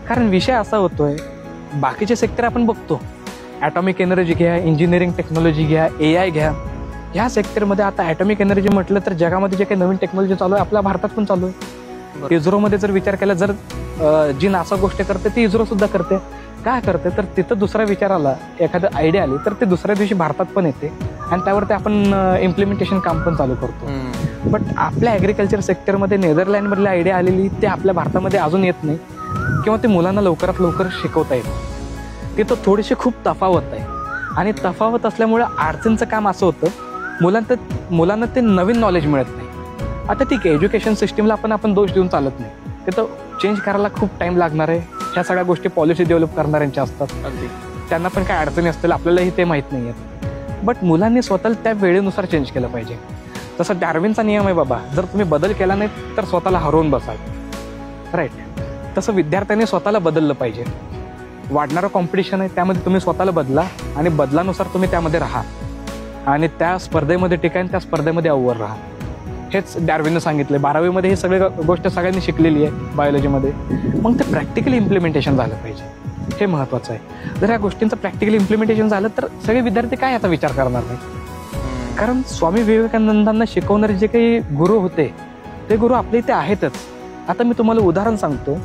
कारण विषय असा होतोय, बाकीचे सेक्टर आपण बघतो, ॲटॉमिक एनर्जी घ्या, इंजिनिअरिंग टेक्नॉलॉजी घ्या, AI घ्या, ह्या सेक्टरमध्ये आता ॲटॉमिक एनर्जी म्हटलं तर जगामध्ये जे काही नवीन टेक्नॉलॉजी चालू आहे आपल्या भारतात पण चालू आहे. इस्रोमध्ये जर विचार केला, जर जी नासा गोष्ट करते ती इस्रो सुद्धा करते. काय करते तर तिथं दुसरा विचार आला, एखादं आयडिया आली तर ते दुसऱ्या दिवशी भारतात पण येते आणि त्यावरती आपण इम्प्लिमेंटेशन काम पण चालू करतो. बट आपल्या ॲग्रिकल्चर सेक्टरमध्ये नेदरलँडमधली आयडिया आलेली ते आपल्या भारतामध्ये अजून येत नाही किंवा ते मुलांना लवकरात लवकर शिकवता येतं. तिथं थोडीशी खूप तफावत आहे आणि तफावत असल्यामुळे अडचणीचं काम असं होतं, मुलांना ते नवीन नॉलेज मिळत नाही. आता ठीक आहे, एज्युकेशन सिस्टीमला आपण दोष देऊन चालत नाही, तिथं चेंज करायला खूप टाईम लागणार आहे. ह्या सगळ्या गोष्टी पॉलिसी डेव्हलप करणाऱ्यांच्या असतात, त्यांना पण काय अडचणी असतील आपल्यालाही ते माहीत नाही आहेत. बट मुलांनी स्वतःला त्या वेळेनुसार चेंज केलं पाहिजे. तसं डार्विनचा नियम आहे बाबा, जर तुम्ही बदल केला नाही तर स्वतःला हरवून बसाल, राईट. तसं विद्यार्थ्यांनी स्वतःला बदललं पाहिजे. वाढणारं कॉम्पिटिशन आहे त्यामध्ये तुम्ही स्वतःला बदला आणि बदलानुसार तुम्ही त्यामध्ये राहा आणि त्या स्पर्धेमध्ये टिका आणि त्या स्पर्धेमध्ये अव्वल राहा. हेच डार्विननं सांगितलं. 12वीमध्ये हे सगळे गोष्ट सगळ्यांनी शिकलेली आहे बायोलॉजीमध्ये. मग ते प्रॅक्टिकली इम्प्लिमेंटेशन झालं पाहिजे, हे महत्त्वाचं आहे. जर ह्या गोष्टींचं प्रॅक्टिकली इम्प्लिमेंटेशन झालं तर सगळे विद्यार्थी काय याचा विचार करणार नाही. कारण स्वामी विवेकानंदांना शिकवणारे जे काही गुरु होते ते गुरु आपल्या इथे आहेतच. आता मी तुम्हाला उदाहरण सांगतो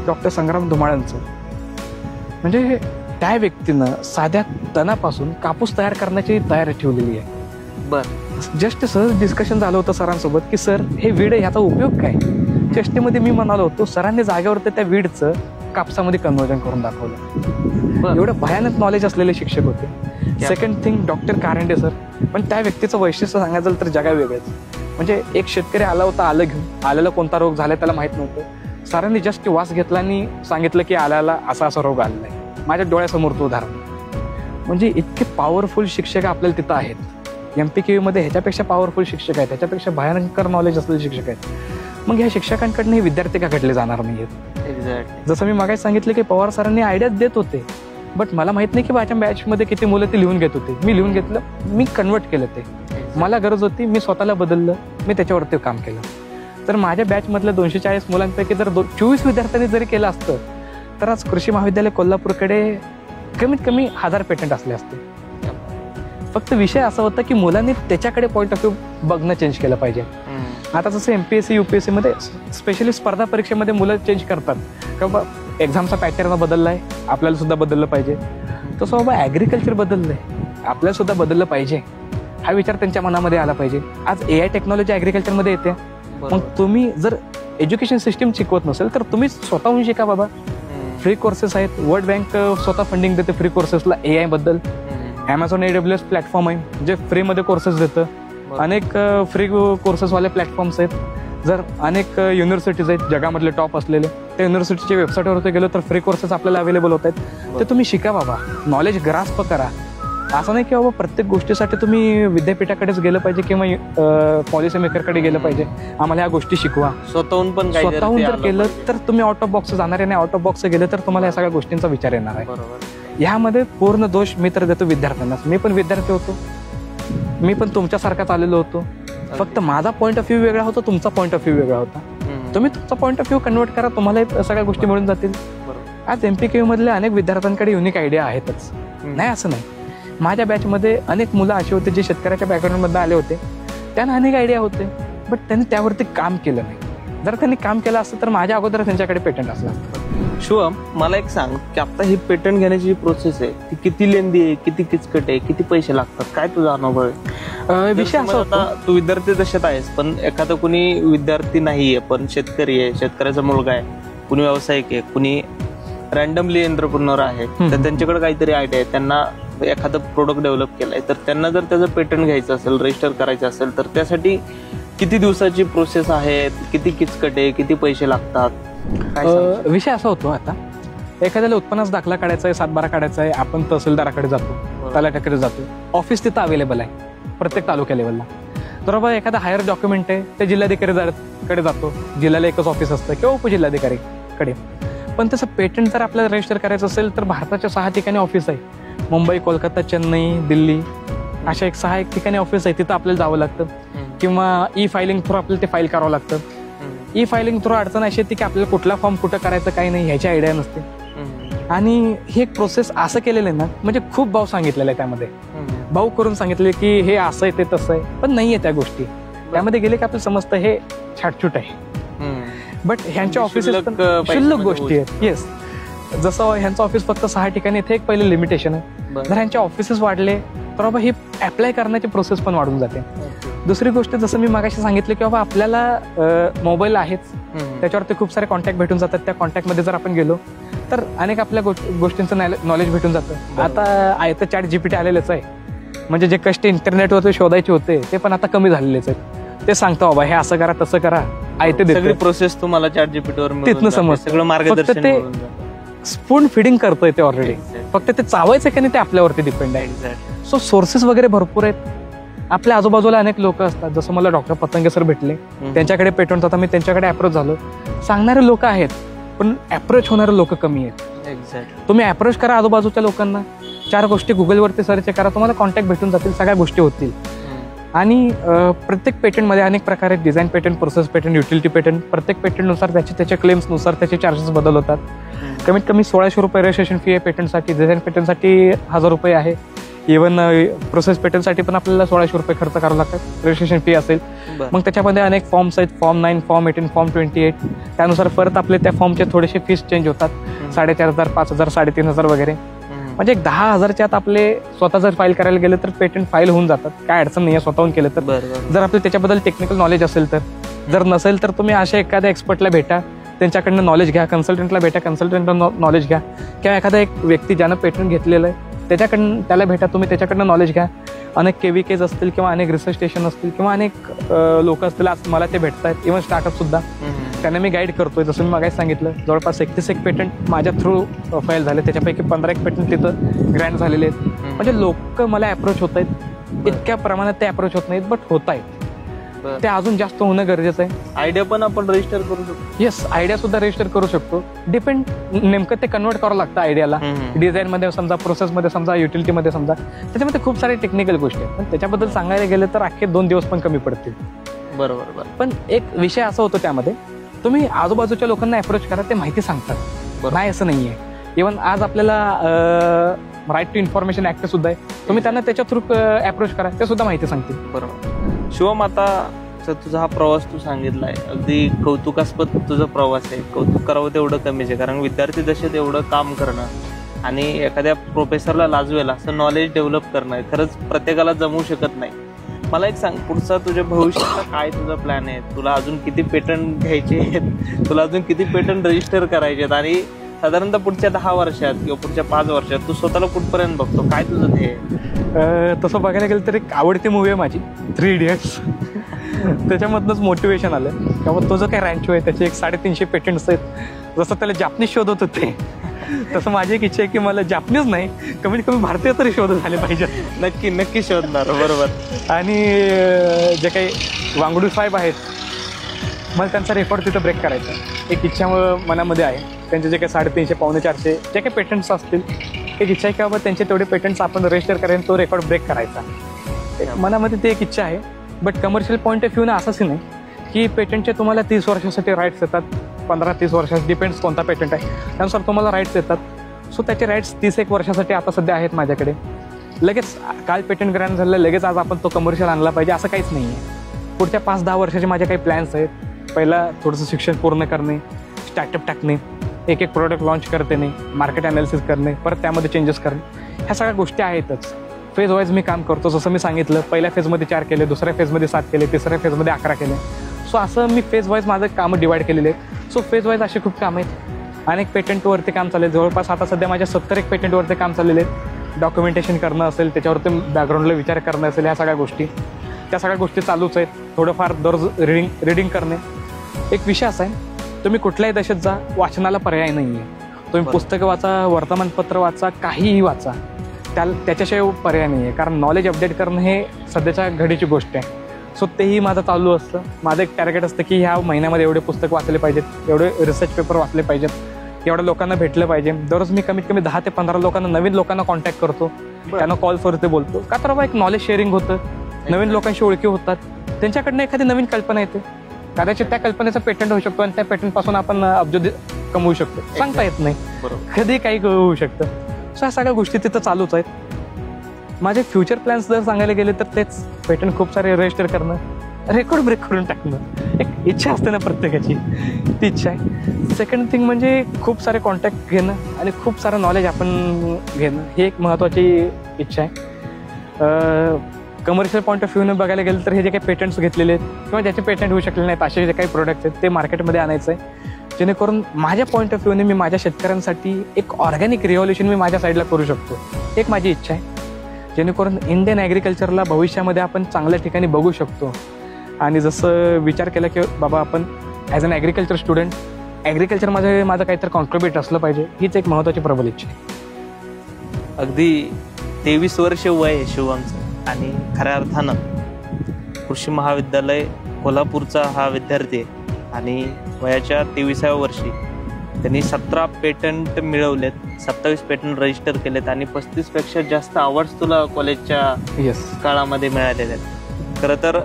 डॉक्टर संग्राम धुमाळांचं. म्हणजे त्या व्यक्तीनं साध्या तणापासून कापूस तयार करण्याची तयारी ठेवलेली आहे. जस्ट सहज डिस्कशन झालं होतं सरांसोबत की सर हे वीड आहे, ह्याचा उपयोग काय. चेष्टेमध्ये मी म्हणालो होतो, सरांनी जागेवरती त्या वीडचं कापसामध्ये कन्वर्जन करून दाखवलं. एवढं भयानक नॉलेज असलेले शिक्षक होते. Second thing doctor Karande sir. पण त्या व्यक्तीचं वैशिष्ट्य सांगायचं झालं तर जगा वेगळंच. म्हणजे एक शेतकरी आला होता, आलं घेऊन, आल्याला कोणता रोग झाला त्याला माहित नव्हतं. सरांनी जस्ट वास घेतला आणि सांगितलं की आल्याला असा असा रोग आलेला आहे. माझ्या डोळ्यासमोर तो उदाहरण. म्हणजे इतके पॉवरफुल शिक्षक आपल्याला तिथं आहेत. MPQमध्ये ह्याच्यापेक्षा पॉवरफुल शिक्षक आहेत, ह्याच्यापेक्षा भयानकर नॉलेज असलेले शिक्षक आहेत. मग ह्या शिक्षकांकडनं हे विद्यार्थी का घडले जाणार नाहीत. एक्झॅक्ट. जसं मी मागायला सांगितलं की पवार सरांनी आयडियाज देत होते, बट मला माहित नाही की माझ्या बॅचमध्ये किती मुलं ते लिहून घेत होते. मी लिहून घेतलं, मी कन्वर्ट केलं. ते मला गरज होती, मी स्वतःला बदललं, मी त्याच्यावरती काम केलं. तर माझ्या बॅचमधल्या 240 मुलांपैकी जर 24 विद्यार्थ्यांनी जरी केलं असतं तर आज कृषी महाविद्यालय कोल्हापूरकडे कमीत कमी 1000 पेटंट असले असते. फक्त विषय असा होता की मुलांनी त्याच्याकडे पॉईंट ऑफ व्ह्यू बघणं चेंज केलं पाहिजे. आता जसं MPSC UPSC मध्ये स्पेशली स्पर्धा परीक्षेमध्ये मुलं चेंज करतात का बाबा एक्झामचा पॅटर्न बदललाय, आपल्याला सुद्धा बदललं पाहिजे. तसं बाबा ॲग्रिकल्चर बदललंय, आपल्याला सुद्धा बदललं पाहिजे, हा विचार त्यांच्या मनामध्ये आला पाहिजे. आज AI टेक्नॉलॉजी ॲग्रिकल्चरमध्ये येते. मग तुम्ही जर एज्युकेशन सिस्टीम शिकवत नसेल तर तुम्ही स्वतःहून शिका बाबा. फ्री कोर्सेस आहेत, वर्ल्ड बँक स्वतः फंडिंग देते फ्री कोर्सेसला AI बद्दल. Amazon AWS प्लॅटफॉर्म आहे जे फ्रीमध्ये कोर्सेस देतं. अनेक फ्री कोर्सेसवाले प्लॅटफॉर्म्स आहेत. जर अनेक युनिव्हर्सिटीज आहेत जगामधले टॉप असलेले, त्या युनिव्हर्सिटीच्या वेबसाईटवरती गेलो तर फ्री कोर्सेस आपल्याला अवेलेबल होत आहेत. ते तुम्ही शिका बाबा, नॉलेज ग्रास्प करा. असं नाही की बाबा प्रत्येक गोष्टीसाठी तुम्ही विद्यापीठाकडेच गेलं पाहिजे किंवा पॉलिसी मेकरकडे गेलं पाहिजे, आम्हाला ह्या गोष्टी शिकवा. स्वतःहून जर केलं तर तुम्ही आउट ऑफ बॉक्स जाणार आहे. आउट ऑफ बॉक्स गेलं तर तुम्हाला या सगळ्या गोष्टींचा विचार येणार आहे. ह्यामध्ये पूर्ण दोष मी तर देतो विद्यार्थ्यांना. मी पण विद्यार्थी होतो, मी पण तुमच्यासारखाच आलेलो होतो. फक्त माझा पॉईंट ऑफ व्ह्यू वेगळा होता, तुमचा पॉईंट ऑफ व्ह्यू वेगळा होता. तुम्ही तुमचा पॉईंट ऑफ व्ह्यू कन्वर्ट करा, तुम्हाला सगळ्या गोष्टी मिळून जातील. आज MPQ मधले अनेक विद्यार्थ्यांकडे युनिक आयडिया आहेतच, नाही असं नाही. माझ्या बॅचमध्ये अनेक मुलं अशी होते जे शेतकऱ्याच्या बॅकग्राऊंडमधून आले होते, त्यांना अनेक आयडिया होते, बट त्यांनी त्यावरती काम केलं नाही. जर त्यांनी काम केलं असतं तर माझ्या अगोदर त्यांच्याकडे पेटंट असलं असतं. शिवम, मला एक सांग की आता ही पेटंट घेण्याची जी प्रोसेस आहे ती किती लेंदी आहे, किती किचकट आहे, किती पैसे लागतात, काय तुझा अनुभव आहे? विषय असा होता, तू विद्यार्थी दशेत आहेस, पण एखादा कुणी विद्यार्थी नाहीये पण शेतकरी आहे, शेतकऱ्याचा मुलगा आहे, कुणी व्यावसायिक आहे, कुणी रॅन्डमली एंटरप्रेन्योर आहे, तर त्यांच्याकडे काहीतरी आयडिया आहे, त्यांना एखादं प्रोडक्ट डेव्हलप केलंय, तर त्यांना जर त्याचं पेटंट घ्यायचं असेल, रजिस्टर करायचं असेल, तर त्यासाठी किती दिवसाची प्रोसेस आहे, किती किचकट आहे, किती पैसे लागतात? विषय असा होतो, आता एखाद्याला उत्पन्नाचा दाखला काढायचा आहे, 7/12 काढायचा आहे, आपण तहसीलदाराकडे जातो, तलाठ्याकडे जातो, ऑफिस तिथं अवेलेबल आहे प्रत्येक तालुक्या लेवलला. तर बाबा एखादा हायर डॉक्युमेंट आहे ते जिल्हाधिकारीकडे जातो, जिल्ह्याला एकच ऑफिस असतं किंवा उपजिल्हाधिकारीकडे. पण तसं पेटंट जर आपल्याला रजिस्टर करायचं असेल तर भारताच्या 6 ठिकाणी ऑफिस आहे. मुंबई, कोलकाता, चेन्नई, दिल्ली अशा 6 ठिकाणी ऑफिस आहे. तिथं आपल्याला जावं लागतं किंवा ई फायलिंग थ्रू आपल्याला ते फाईल करावं लागतं. ई फायलिंग थ्रू अडचण अशी येते की आपल्याला कुठला फॉर्म कुठं करायचं काही नाही ह्याची आयडिया नसते. आणि हे एक प्रोसेस असं केलेलं आहे ना, म्हणजे खूप भाऊ सांगितलेलं आहे त्यामध्ये, भाऊ करून सांगितले की हे असं आहे ते तसं आहे, पण नाहीये त्या गोष्टी. त्यामध्ये गेले की आपल्याला समजतं हे छाटछूट आहे. बट ह्यांच्या ऑफिसेस क्षुल्लक गोष्टी आहेत. येस, जसं ह्यांचं ऑफिस फक्त 6 ठिकाणी, इथे एक पहिले लिमिटेशन आहे. जर ह्यांचे ऑफिसेस वाढले तर बाबा ही अप्लाय करण्याची प्रोसेस पण वाढून जाते. दुसरी गोष्ट, जसं मी मागाशी सांगितलं की बाबा आपल्याला मोबाईल आहेच, त्याच्यावरती खूप सारे कॉन्टॅक्ट भेटून जातात. त्या कॉन्टॅक्टमध्ये जर आपण गेलो तर अनेक आपल्या गोष्टींचं नॉलेज भेटून जातं. आता आयतं चॅट GPT आलेलंच आहे, म्हणजे जे कष्ट इंटरनेटवरती शोधायचे होते ते पण आता कमी झालेलेच आहेत. ते सांगतो बाबा हे असं करा तसं करा, आयते देते प्रोसेस तुम्हाला चॅट GPT वर तिथनं समजतं. सगळं मार्गदर्शन ते स्पून फिडिंग करतोय ते ऑलरेडी, फक्त ते चावायचं की नाही ते आपल्यावरती डिपेंड आहे. सो सोर्सेस वगैरे भरपूर आहेत. आपल्या आजूबाजूला अनेक लोक असतात, जसं मला डॉक्टर पतंगे सर भेटले, त्यांच्याकडे पेटंट होता, मी त्यांच्याकडे अप्रोच झालो. सांगणारे लोक आहेत पण अप्रोच होणारे लोक कमी आहेत. तुम्ही अप्रोच करा आजूबाजूच्या लोकांना, 4 गोष्टी गुगलवरती सर्च करा, तुम्हाला कॉन्टॅक्ट भेटून जातील, सगळ्या गोष्टी होतील. आणि प्रत्येक पेटंटमध्ये अनेक प्रकार आहेत. Design patent, process patent, utility patent. प्रत्येक पेटंटनुसार त्याच्या क्लेम्सनुसार त्याचे चार्जेस बदल होतात. कमीत कमी 1600 रुपये रजिस्ट्रेशन फी आहे पेटंटसाठी. डिझाईन पेटंटसाठी 1000 रुपये आहे. इव्हन प्रोसेस पेटंटसाठी पण आपल्याला 1600 रुपये खर्च करावं लागतात रजिस्ट्रेशन फी असेल. मग त्याच्यामध्ये अनेक फॉर्म्स आहेत, फॉर्म 9, फॉर्म 18, फॉर्म 28. त्यानुसार परत आपले त्या फॉर्मचे थोडेसे फीस चेंज होतात, 4500, 5000, 3500 वगैरे. म्हणजे 10,000च्या आत आपले स्वतः जर फाईल करायला गेले तर पेटंट फाईल होऊन जातात, काय अडचण नाही आहे स्वतः होऊन केलं तर. जर आपलं त्याच्याबद्दल टेक्निकल नॉलेज असेल तर. जर नसेल तर तुम्ही अशा एखाद्या एक्सपर्टला भेटा, त्यांच्याकडनं नॉलेज घ्या. कन्सल्टंटला भेटा, कन्सल्टंटला नॉलेज घ्या. किंवा एखादा एक व्यक्ती ज्यानं पेटंट घेतलेलं आहे त्याच्याकडनं त्याला भेटा, तुम्ही त्याच्याकडनं नॉलेज घ्या. अनेक KVKs असतील किंवा अनेक रिसर्च स्टेशन असतील किंवा अनेक लोक असतील, आज मला ते भेटत आहेत. इव्हन स्टार्टअप सुद्धा, त्यांना मी गाईड करतोय. जसं मी मागायला सांगितलं, जवळपास 31 पेटंट माझ्या थ्रू फाईल झाले, त्याच्यापैकी 15 पेटंट तिथं ग्रँट झालेले आहेत. म्हणजे लोक मला अप्रोच होत आहेत, इतक्या प्रमाणात ते अप्रोच होत नाहीत, बट होत आहेत. ते अजून जास्त होणं गरजेचं आहे. आयडिया पण आपण रजिस्टर करू शकतो. येस, आयडिया सुद्धा रजिस्टर करू शकतो. डिपेंड, नेमकं ते कन्वर्ट करावं लागतं आयडियाला. डिझाईन मध्ये समजा, प्रोसेस मध्ये समजा, युटिलिटी मध्ये समजा, त्याच्यामध्ये खूप सारे टेक्निकल गोष्टी आहेत. पण त्याच्याबद्दल सांगायला गेलं तर अख्खे 2 दिवस पण कमी पडतील. बरोबर. पण एक विषय असा होतो त्यामध्ये, तुम्ही आजूबाजूच्या लोकांना अप्रोच करा, ते माहिती सांगतात, नाही असं नाहीये. इव्हन आज आपल्याला राईट टू इन्फॉर्मेशन ऍक्ट सुद्धा आहे, तुम्ही त्यांना त्याच्या थ्रू अप्रोच करा, ते सुद्धा माहिती सांगतील. बरोबर. शिवम, आता तुझा हा प्रवास तू सांगितलाय, अगदी कौतुकास्पद तुझा प्रवास आहे. कौतुक करावं तेवढं कमीच आहे, कारण विद्यार्थी दशेत एवढं काम करणं आणि एखाद्या प्रोफेसरला लाजवेल असं नॉलेज डेव्हलप करणं खरंच प्रत्येकाला जमू शकत नाही. मला एक सांग, पुढचा तुझ्या भविष्यातला काय तुझा प्लॅन आहे? तुला अजून किती पेटंट घ्यायचे आहेत? तुला अजून किती पेटंट रजिस्टर करायचे आहेत? आणि साधारणतः पुढच्या 10 वर्षात किंवा पुढच्या 5 वर्षात तू स्वतःला कुठपर्यंत बघतो? काय तुझं ध्येय? तसं बघायला गेलं तर एक आवडती मूवी आहे माझी, 3 इडियट्स. त्याच्यामधनंच मोटिवेशन आलं. त्यामुळे तो जो काही रँचो आहे त्याचे 350 पेटंट्स आहेत. जसं त्याला जापनीज शोधत होते, तसं माझी एक इच्छा आहे की मला जापनीज नाही, कमीत कमी भारतीय तरी शोध झाले पाहिजेत. नक्की शोधणार. बरोबर. आणि जे काही वांगडू साहेब आहेत, मला त्यांचा रेकॉर्ड तिथं ब्रेक करायचा एक इच्छा मनामध्ये आहे. त्यांचे जे काही 350, 450 जे काही पेटंट्स असतील, एक इच्छा आहे की बाबा त्यांचे तेवढे पेटंट्स आपण रजिस्टर करेन, तो रेकॉर्ड ब्रेक करायचा. मनामध्ये ती एक इच्छा आहे. But commercial point of view ना असंच नाही की पेटंटचे तुम्हाला 30 वर्षासाठी राईट्स येतात, 15-30 वर्षात, डिपेंड्स कोणता पेटंट आहे त्यानुसार तुम्हाला राईट्स येतात. सो त्याचे राईट्स 31 वर्षासाठी आता सध्या आहेत माझ्याकडे. लगेच काल पेटंट ग्रँट झालं, लगेच आज आपण तो कमर्शियल आणला पाहिजे असं काहीच नाही आहे. पुढच्या 5-10 वर्षाचे माझे काही प्लॅन्स आहेत. पहिला थोडंसं शिक्षण पूर्ण करणे, स्टार्टअप टाकणे, एक प्रोडक्ट लॉन्च करते नाही, मार्केट अनालिसिस करणे, परत त्यामध्ये चेंजेस करणे, ह्या सगळ्या गोष्टी आहेतच. फेज वाईज मी काम करतो. जसं मी सांगितलं, पहिल्या फेजमध्ये 4 केले, दुसऱ्या फेजमध्ये 7 केले, तिसऱ्या फेजमध्ये 11 केले. सो असं मी फेज वाईज माझं कामं डिवाईड केलेले आहेत. सो फेज वाईज असे खूप कामं आहेत. अनेक पेटंटवरती काम चालले, जवळपास आता सध्या माझ्या 70 पेटंटवरती काम चाललेले आहेत. डॉक्युमेंटेशन करणं असेल, त्याच्यावरती बॅकग्राऊंडला विचार करणं असेल, ह्या सगळ्या गोष्टी चालूच आहेत. थोडंफार दररोज रिडिंग करणे. एक विषय असा आहे, तुम्ही कुठल्याही दशेत जा, वाचनाला पर्याय नाही आहे. तुम्ही पुस्तकं वाचा, वर्तमानपत्र वाचा, काहीही वाचा, त्याच्याशिवाय पर्याय नाही आहे. कारण नॉलेज अपडेट करणं हे सध्याच्या घडीची गोष्ट आहे. सो तेही माझं चालू असतं. माझं एक टार्गेट असतं की ह्या महिन्यामध्ये एवढे पुस्तक वाचले पाहिजेत, एवढे रिसर्च पेपर वाचले पाहिजेत, एवढ्या लोकांना भेटलं पाहिजे. दररोज मी कमीत कमी 10 ते 15 लोकांना, नवीन लोकांना कॉन्टॅक्ट करतो, त्यांना कॉल्सवरती बोलतो. का तर बाबा एक नॉलेज शेअरिंग होतं, नवीन लोकांशी ओळखी होतात, त्यांच्याकडनं एखादी नवीन कल्पना येते, कदाचित त्या कल्पनेचा पेटंट होऊ शकतो आणि त्या पेटंट पासून आपण अब्ज कमवू शकतो, सांगता येत नाही, कधी काही होऊ शकतं. सो ह्या सगळ्या गोष्टी तिथं चालूच आहेत. माझे फ्युचर प्लॅन्स जर सांगायला गेले तर तेच पेटंट खूप सारे रजिस्टर करणं, रेकॉर्ड ब्रेक करून टाकणं, एक इच्छा असते ना प्रत्येकाची, ती इच्छा आहे. सेकंड थिंग म्हणजे खूप सारे कॉन्टॅक्ट घेणं आणि खूप सारं नॉलेज आपण घेणं, ही एक महत्त्वाची इच्छा आहे. कमर्शियल पॉईंट ऑफ व्ह्यूने बघायला गेलं तर हे जे काही पेटंट्स घेतलेले आहेत किंवा ज्याचे पेटंट होऊ शकले नाहीत असे जे काही प्रोडक्ट्स आहेत ते मार्केटमध्ये आणायचं आहे, जेणेकरून माझ्या पॉईंट ऑफ व्ह्यूने मी माझ्या शेतकऱ्यांसाठी एक ऑर्गॅनिक रिव्हॉल्युशन मी माझ्या साईडला करू शकतो, एक माझी इच्छा आहे. जेणेकरून इंडियन ॲग्रिकल्चरला भविष्यामध्ये आपण चांगल्या ठिकाणी बघू शकतो. आणि जसं विचार केला की बाबा आपण ॲज अन ॲग्रिकल्चर स्टुडंट ॲग्रिकल्चरमध्ये माझं काहीतरी कॉन्ट्रीब्युट असलं पाहिजे, हीच एक महत्त्वाची प्रबल इच्छा आहे. अगदी 23 वर्ष वय आहे शिवमचं आणि खऱ्या अर्थानं कृषी महाविद्यालय कोल्हापूरचा हा विद्यार्थी आहे आणि वयाच्या 23व्या वर्षी त्यांनी 17 पेटंट मिळवलेत, 27 पेटंट रजिस्टर केलेत आणि 35पेक्षा जास्त अवॉर्ड्स तुला कॉलेजच्या काळामध्ये मिळालेले आहेत. खरं तर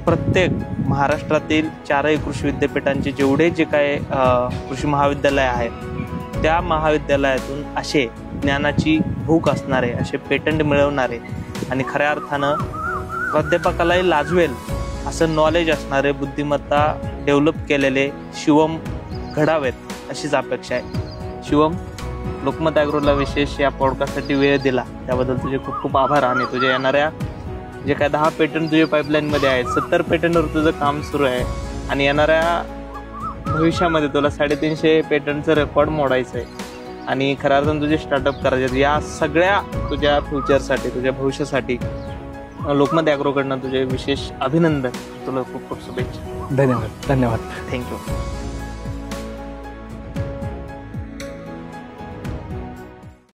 प्रत्येक महाराष्ट्रातील 4ही कृषी विद्यापीठांचे जेवढे जे काय कृषी महाविद्यालय आहेत त्या महाविद्यालयातून असे ज्ञानाची भूक असणारे, असे पेटंट मिळवणारे आणि खऱ्या अर्थानं प्राध्यापकालाही लाजवेल असं नॉलेज असणारे, बुद्धिमत्ता डेव्हलप केलेले शिवम घडावेत अशीच अपेक्षा आहे. शिवम, लोकमत ॲग्रोला विशेष या पॉडकास्टसाठी वेळ दिला त्याबद्दल तुझे खूप खूप आभार. आणि तुझ्या येणाऱ्या जे काय 10 पेटंट तुझ्या पाईपलाईनमध्ये आहेत, 70 पेटंटवर तुझं काम सुरू आहे आणि येणाऱ्या भविष्यामध्ये तुला 350 पेटंटचं रेकॉर्ड मोडायचं आहे आणि खऱ्या अर्थानं तुझे स्टार्टअप करायचे. या सगळ्या तुझ्या फ्युचरसाठी, तुझ्या भविष्यासाठी लोकमत ॲग्रोकडनं तुझे विशेष अभिनंदन. तुला खूप खूप शुभेच्छा. धन्यवाद. थँक्यू.